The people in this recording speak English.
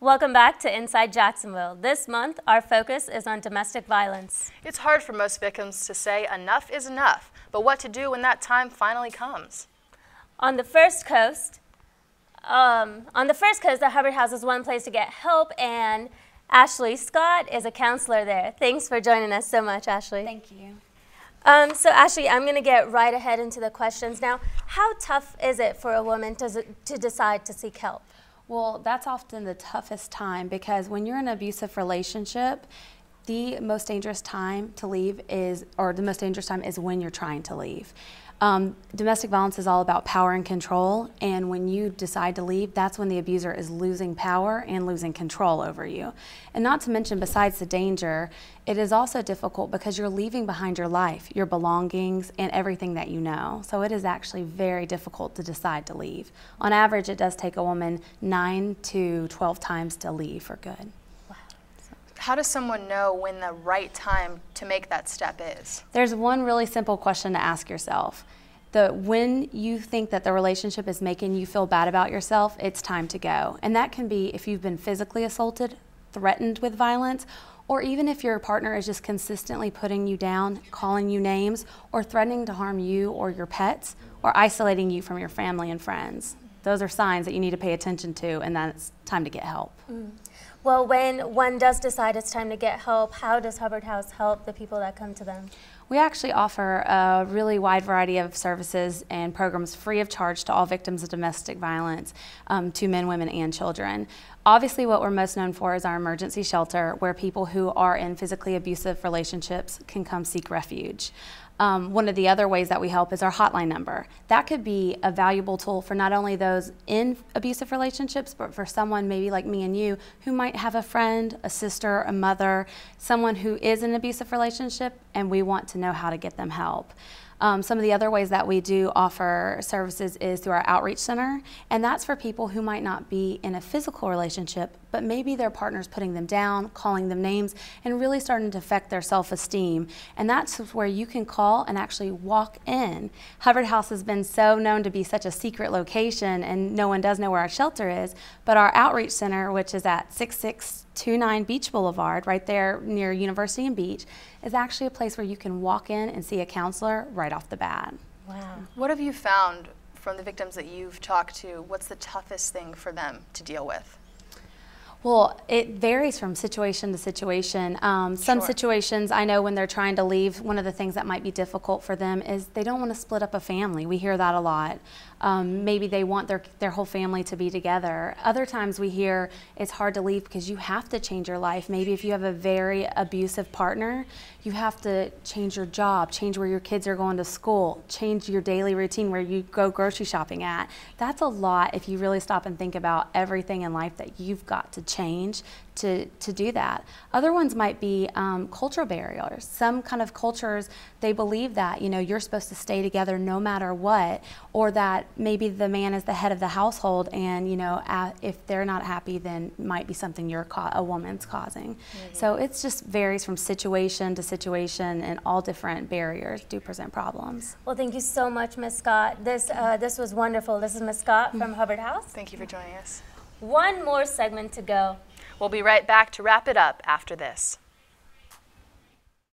Welcome back to Inside Jacksonville. This month, our focus is on domestic violence. It's hard for most victims to say enough is enough, but what to do when that time finally comes. On the First Coast, the Hubbard House is one place to get help, and Ashley Scott is a counselor there. Thanks for joining us so much, Ashley. Thank you. So Ashley, I'm going to get right ahead into the questions now. How tough is it for a woman to decide to seek help? Well, that's often the toughest time because when you're in an abusive relationship, the most dangerous time to leave is when you're trying to leave. Domestic violence is all about power and control, and when you decide to leave, that's when the abuser is losing power and losing control over you. And not to mention, besides the danger, it is also difficult because you're leaving behind your life, your belongings, and everything that you know. So it is actually very difficult to decide to leave. On average, it does take a woman 9 to 12 times to leave for good. How does someone know when the right time to make that step is? There's one really simple question to ask yourself. When you think that the relationship is making you feel bad about yourself, it's time to go. And that can be if you've been physically assaulted, threatened with violence, or even if your partner is just consistently putting you down, calling you names, or threatening to harm you or your pets, or isolating you from your family and friends. Those are signs that you need to pay attention to, and that it's time to get help. Well, when one does decide it's time to get help, how does Hubbard House help the people that come to them? We actually offer a really wide variety of services and programs free of charge to all victims of domestic violence, to men, women, and children. Obviously, what we're most known for is our emergency shelter, where people who are in physically abusive relationships can come seek refuge. One of the other ways that we help is our hotline number. That could be a valuable tool for not only those in abusive relationships, but for someone maybe like me and you who might have a friend, a sister, a mother, someone who is in an abusive relationship, and we want to know how to get them help. Some of the other ways that we do offer services is through our outreach center, and that's for people who might not be in a physical relationship, but maybe their partner's putting them down, calling them names, and really starting to affect their self-esteem. And that's where you can call and actually walk in. Hubbard House has been so known to be such a secret location, and no one does know where our shelter is, but our outreach center, which is at 6629 Beach Boulevard, right there near University and Beach, is actually a place where you can walk in and see a counselor right off the bat. Wow. What have you found from the victims that you've talked to? What's the toughest thing for them to deal with? Well, it varies from situation to situation. Some situations, I know when they're trying to leave, one of the things that might be difficult for them is they don't want to split up a family. We hear that a lot. Maybe they want their whole family to be together. Other times we hear it's hard to leave because you have to change your life. Maybe if you have a very abusive partner, you have to change your job, change where your kids are going to school, change your daily routine where you go grocery shopping at. That's a lot if you really stop and think about everything in life that you've got to change to do that. Other ones might be cultural barriers. Some kind of cultures, they believe that, you know, you're supposed to stay together no matter what, or that maybe the man is the head of the household and, you know, if they're not happy, then it might be something a woman's causing. So it just varies from situation to situation, and all different barriers do present problems. Well, thank you so much, Ms. Scott. This was wonderful. This is Ms. Scott from Hubbard House. Thank you for joining us. One more segment to go. We'll be right back to wrap it up after this.